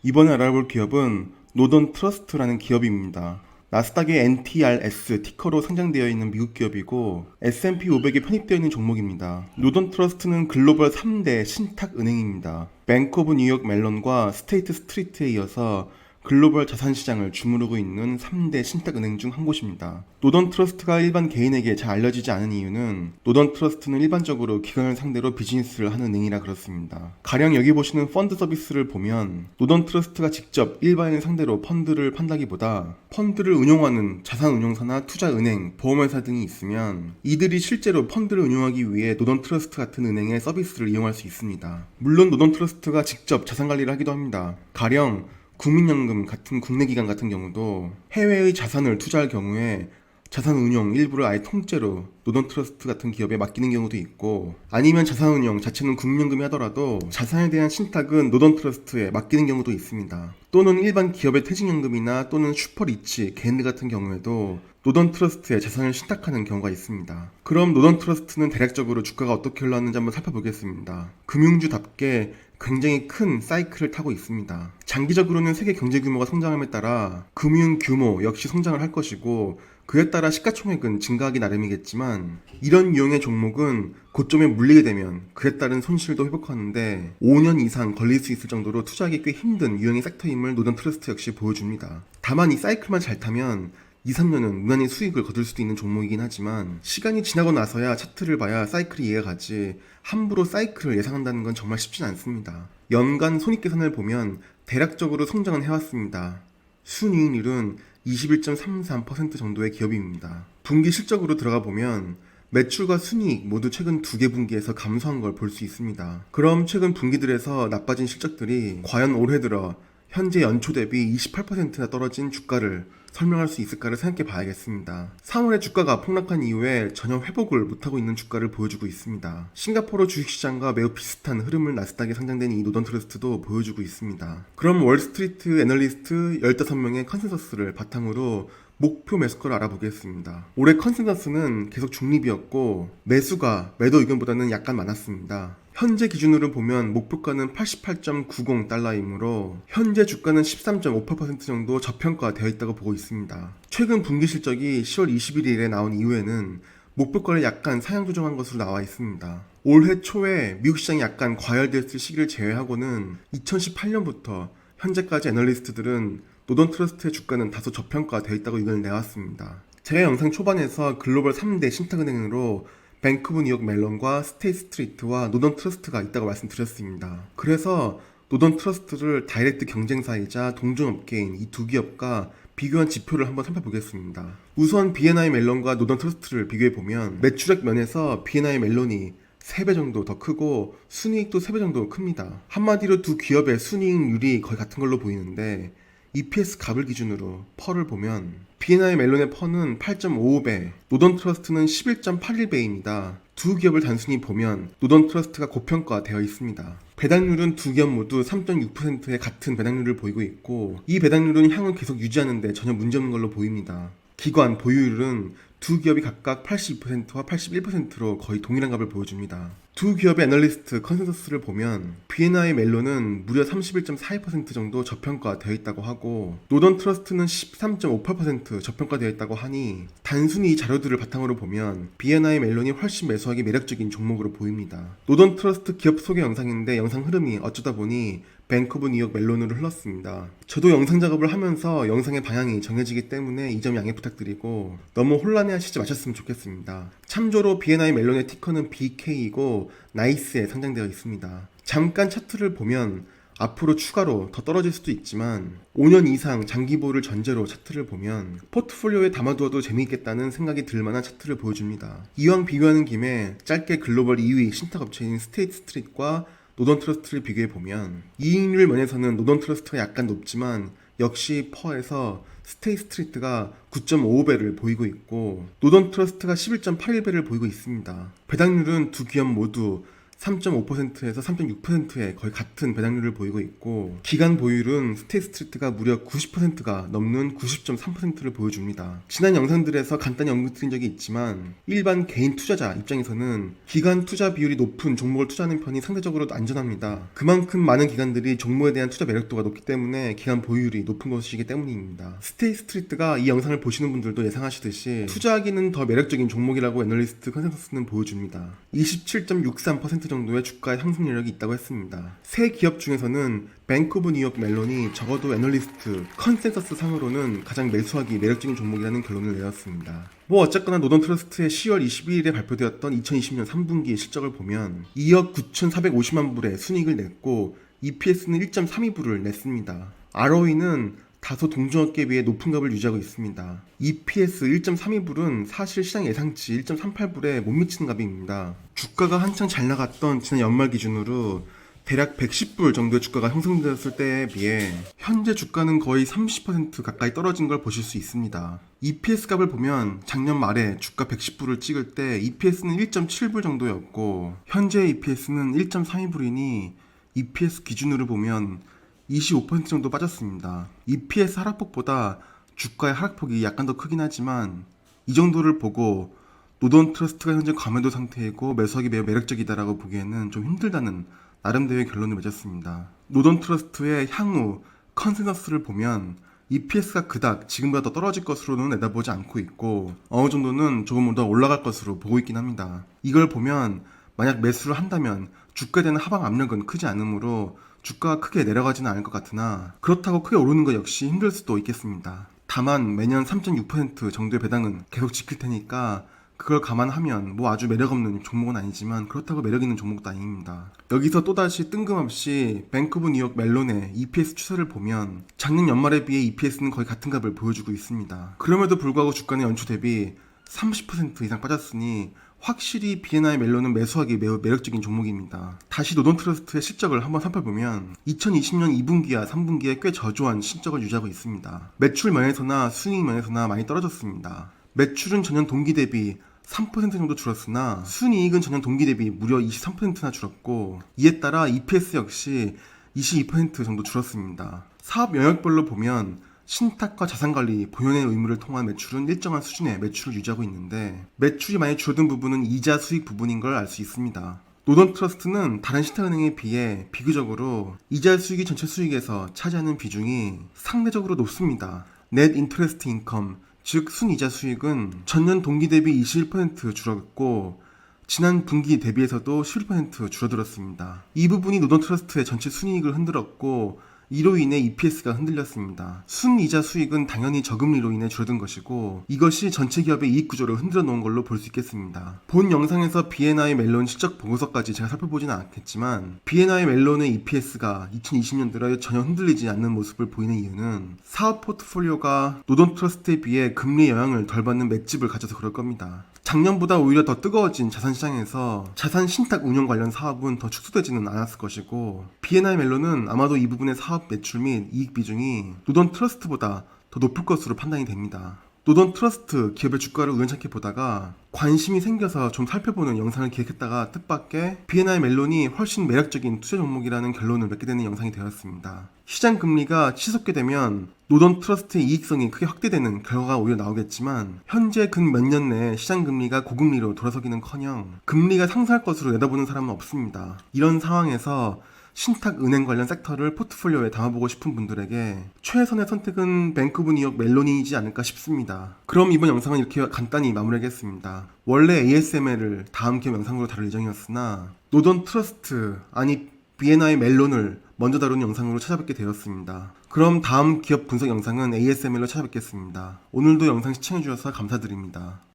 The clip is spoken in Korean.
이번에 알아볼 기업은 노던 트러스트라는 기업입니다. 나스닥의 NTRS 티커로 상장되어 있는 미국 기업이고 S&P 500에 편입되어 있는 종목입니다. 노던 트러스트는 글로벌 3대 신탁은행입니다. 뱅크 오브 뉴욕 멜론과 스테이트 스트리트에 이어서 글로벌 자산시장을 주무르고 있는 3대 신탁은행 중 한 곳입니다. 노던 트러스트가 일반 개인에게 잘 알려지지 않은 이유는 노던 트러스트는 일반적으로 기관을 상대로 비즈니스를 하는 은행이라 그렇습니다. 가령 여기 보시는 펀드 서비스를 보면 노던 트러스트가 직접 일반인을 상대로 펀드를 판다기보다 펀드를 운용하는 자산운용사나 투자은행, 보험회사 등이 있으면 이들이 실제로 펀드를 운용하기 위해 노던 트러스트 같은 은행의 서비스를 이용할 수 있습니다. 물론 노던 트러스트가 직접 자산관리를 하기도 합니다. 가령 국민연금 같은 국내 기관 같은 경우도 해외의 자산을 투자할 경우에 자산운용 일부를 아예 통째로 노던 트러스트 같은 기업에 맡기는 경우도 있고, 아니면 자산운용 자체는 국민연금이 하더라도 자산에 대한 신탁은 노던 트러스트에 맡기는 경우도 있습니다. 또는 일반 기업의 퇴직연금이나 또는 슈퍼리치, 밴드 같은 경우에도 노던 트러스트에 자산을 신탁하는 경우가 있습니다. 그럼 노던 트러스트는 대략적으로 주가가 어떻게 흘러왔는지 한번 살펴보겠습니다. 금융주답게 굉장히 큰 사이클을 타고 있습니다. 장기적으로는 세계 경제 규모가 성장함에 따라 금융 규모 역시 성장을 할 것이고, 그에 따라 시가총액은 증가하기 나름이겠지만 이런 유형의 종목은 고점에 물리게 되면 그에 따른 손실도 회복하는데 5년 이상 걸릴 수 있을 정도로 투자하기 꽤 힘든 유형의 섹터임을 노던 트러스트 역시 보여줍니다. 다만 이 사이클만 잘 타면 2, 3년은 무난히 수익을 거둘 수도 있는 종목이긴 하지만 시간이 지나고 나서야 차트를 봐야 사이클이 이해가 가지 함부로 사이클을 예상한다는 건 정말 쉽진 않습니다. 연간 손익계산을 보면 대략적으로 성장은 해왔습니다. 순이익률은 21.33% 정도의 기업입니다. 분기 실적으로 들어가 보면 매출과 순이익 모두 최근 2개 분기에서 감소한 걸 볼 수 있습니다. 그럼 최근 분기들에서 나빠진 실적들이 과연 올해 들어 현재 연초 대비 28%나 떨어진 주가를 설명할 수 있을까를 생각해 봐야겠습니다. 3월에 주가가 폭락한 이후에 전혀 회복을 못하고 있는 주가를 보여주고 있습니다. 싱가포르 주식시장과 매우 비슷한 흐름을 나스닥에 상장된 이 노던 트러스트도 보여주고 있습니다. 그럼 월스트리트 애널리스트 15명의 컨센서스를 바탕으로 목표 매수가를 알아보겠습니다. 올해 컨센서스는 계속 중립이었고 매수가 매도 의견보다는 약간 많았습니다. 현재 기준으로 보면 목표가는 88.90달러이므로 현재 주가는 13.58% 정도 저평가되어 있다고 보고 있습니다. 최근 분기 실적이 10월 21일에 나온 이후에는 목표가를 약간 상향 조정한 것으로 나와 있습니다. 올해 초에 미국 시장이 약간 과열됐을 시기를 제외하고는 2018년부터 현재까지 애널리스트들은 노던 트러스트의 주가는 다소 저평가되어 있다고 의견을 내왔습니다. 제가 영상 초반에서 글로벌 3대 신탁은행으로 뱅크 오브 뉴욕 멜론과 스테이트 스트리트와 노던 트러스트가 있다고 말씀드렸습니다. 그래서 노던 트러스트를 다이렉트 경쟁사이자 동종업계인 이 두 기업과 비교한 지표를 한번 살펴보겠습니다. 우선 B&I 멜론과 노던 트러스트를 비교해보면 매출액 면에서 B&I 멜론이 3배 정도 더 크고 순이익도 3배 정도 큽니다. 한마디로 두 기업의 순이익률이 거의 같은 걸로 보이는데 EPS 값을 기준으로 펄을 보면 B&I 멜론의 펄은 8.55배, 노던 트러스트는 11.81배입니다. 두 기업을 단순히 보면 노던 트러스트가 고평가되어 있습니다. 배당률은 두 기업 모두 3.6%의 같은 배당률을 보이고 있고 이 배당률은 향후 계속 유지하는데 전혀 문제없는 걸로 보입니다. 기관 보유율은 두 기업이 각각 82%와 81%로 거의 동일한 값을 보여줍니다. 두 기업의 애널리스트 컨센서스를 보면 B&I 멜론은 무려 31.42% 정도 저평가되어 있다고 하고 노던 트러스트는 13.58% 저평가되어 있다고 하니 단순히 이 자료들을 바탕으로 보면 B&I 멜론이 훨씬 매수하기 매력적인 종목으로 보입니다. 노던 트러스트 기업 소개 영상인데 영상 흐름이 어쩌다 보니 뱅크 오브 뉴욕 멜론으로 흘렀습니다. 저도 영상 작업을 하면서 영상의 방향이 정해지기 때문에 이 점 양해 부탁드리고 너무 혼란해하시지 마셨으면 좋겠습니다. 참조로 B&I 멜론의 티커는 BK이고 나이스에 상장되어 있습니다. 잠깐 차트를 보면 앞으로 추가로 더 떨어질 수도 있지만 5년 이상 장기보를 전제로 차트를 보면 포트폴리오에 담아두어도 재미있겠다는 생각이 들만한 차트를 보여줍니다. 이왕 비교하는 김에 짧게 글로벌 2위 신탁업체인 스테이트 스트리트과 노던 트러스트를 비교해보면 이익률 면에서는 노던 트러스트가 약간 높지만 역시 퍼에서 스테이트 스트리트가 9.55배를 보이고 있고 노던 트러스트가 11.81배를 보이고 있습니다. 배당률은 두 기업 모두 3.5%에서 3.6%의 거의 같은 배당률을 보이고 있고, 기간 보유율은 스테이스트리트가 무려 90%가 넘는 90.3%를 보여줍니다. 지난 영상들에서 간단히 언급드린 적이 있지만 일반 개인 투자자 입장에서는 기간 투자 비율이 높은 종목을 투자하는 편이 상대적으로 안전합니다. 그만큼 많은 기관들이 종목에 대한 투자 매력도가 높기 때문에 기간 보유율이 높은 것이기 때문입니다. 스테이스트리트가 이 영상을 보시는 분들도 예상하시듯이 투자하기는 더 매력적인 종목이라고 애널리스트 컨센서스는 보여줍니다. 27.63% 정도의 주가의 상승 여력이 있다고 했습니다. 세 기업 중에서는 뱅크 오브 뉴욕 멜론이 적어도 애널리스트 컨센서스 상으로는 가장 매수하기 매력적인 종목이라는 결론을 내렸습니다. 뭐 어쨌거나 노던 트러스트의 10월 22일에 발표되었던 2020년 3분기 실적을 보면 2억 9,450만 불의 순이익을 냈고 EPS는 1.32불을 냈습니다. ROE는 다소 동종업계에 비해 높은 값을 유지하고 있습니다. EPS 1.32불은 사실 시장 예상치 1.38불에 못 미치는 값입니다. 주가가 한창 잘 나갔던 지난 연말 기준으로 대략 110불 정도의 주가가 형성되었을 때에 비해 현재 주가는 거의 30% 가까이 떨어진 걸 보실 수 있습니다. EPS 값을 보면 작년 말에 주가 110불을 찍을 때 EPS는 1.7불 정도였고 현재 EPS는 1.32불이니 EPS 기준으로 보면 25% 정도 빠졌습니다. EPS 하락폭보다 주가의 하락폭이 약간 더 크긴 하지만 이 정도를 보고 노던 트러스트가 현재 과매도 상태이고 매수하기 매우 매력적이다라고 보기에는 좀 힘들다는 나름대로의 결론을 맺었습니다. 노던 트러스트의 향후 컨센서스를 보면 EPS가 그닥 지금보다 더 떨어질 것으로는 내다보지 않고 있고 어느 정도는 조금 더 올라갈 것으로 보고 있긴 합니다. 이걸 보면 만약 매수를 한다면 주가에 대한 하방 압력은 크지 않으므로 주가가 크게 내려가지는 않을 것 같으나 그렇다고 크게 오르는 것 역시 힘들 수도 있겠습니다. 다만 매년 3.6% 정도의 배당은 계속 지킬 테니까 그걸 감안하면 뭐 아주 매력없는 종목은 아니지만 그렇다고 매력있는 종목도 아닙니다. 여기서 또다시 뜬금없이 뱅크 오브 뉴욕 멜론의 EPS 추세를 보면 작년 연말에 비해 EPS는 거의 같은 값을 보여주고 있습니다. 그럼에도 불구하고 주가는 연초 대비 30% 이상 빠졌으니 확실히 B&I 멜론은 매수하기 매우 매력적인 종목입니다. 다시 노던 트러스트의 실적을 한번 살펴보면 2020년 2분기와 3분기에 꽤 저조한 실적을 유지하고 있습니다. 매출 면에서나 수익 면에서나 많이 떨어졌습니다. 매출은 전년 동기 대비 3% 정도 줄었으나 순이익은 전년 동기 대비 무려 23%나 줄었고 이에 따라 EPS 역시 22% 정도 줄었습니다. 사업 영역별로 보면 신탁과 자산관리, 보현의 의무를 통한 매출은 일정한 수준의 매출을 유지하고 있는데 매출이 많이 줄어든 부분은 이자 수익 부분인 걸 알 수 있습니다. 노던 트러스트는 다른 신탁은행에 비해 비교적으로 이자 수익이 전체 수익에서 차지하는 비중이 상대적으로 높습니다. 넷 인터레스트 인컴, 즉 순이자 수익은 전년 동기 대비 21% 줄었고 지난 분기 대비해서도 11% 줄어들었습니다. 이 부분이 노던 트러스트의 전체 순이익을 흔들었고 이로 인해 EPS가 흔들렸습니다. 순이자 수익은 당연히 저금리로 인해 줄어든 것이고 이것이 전체 기업의 이익 구조를 흔들어 놓은 걸로 볼 수 있겠습니다. 본 영상에서 B&I 멜론 실적 보고서까지 제가 살펴보지는 않겠지만 B&I 멜론의 EPS가 2020년 들어 전혀 흔들리지 않는 모습을 보이는 이유는 사업 포트폴리오가 노던 트러스트에 비해 금리 영향을 덜 받는 맷집을 가져서 그럴 겁니다. 작년보다 오히려 더 뜨거워진 자산시장에서 자산 신탁 운용 관련 사업은 더 축소되지는 않았을 것이고 B&I 멜론은 아마도 이 부분의 사업 매출 및 이익 비중이 노던 트러스트보다 더 높을 것으로 판단이 됩니다. 노던 트러스트 기업의 주가를 우연찮게 보다가 관심이 생겨서 좀 살펴보는 영상을 기획했다가 뜻밖의 B&I 멜론이 훨씬 매력적인 투자 종목이라는 결론을 맺게 되는 영상이 되었습니다. 시장 금리가 치솟게 되면 노던 트러스트의 이익성이 크게 확대되는 결과가 오히려 나오겠지만 현재 근 몇 년 내에 시장 금리가 고금리로 돌아서기는커녕 금리가 상승할 것으로 내다보는 사람은 없습니다. 이런 상황에서 신탁 은행 관련 섹터를 포트폴리오에 담아보고 싶은 분들에게 최선의 선택은 뱅크 오브 뉴욕 멜론이지 않을까 싶습니다. 그럼 이번 영상은 이렇게 간단히 마무리하겠습니다. 원래 ASML을 다음 기업 영상으로 다룰 예정이었으나 노던 트러스트 아니 B&I 멜론을 먼저 다루는 영상으로 찾아뵙게 되었습니다. 그럼 다음 기업 분석 영상은 ASML로 찾아뵙겠습니다. 오늘도 영상 시청해주셔서 감사드립니다.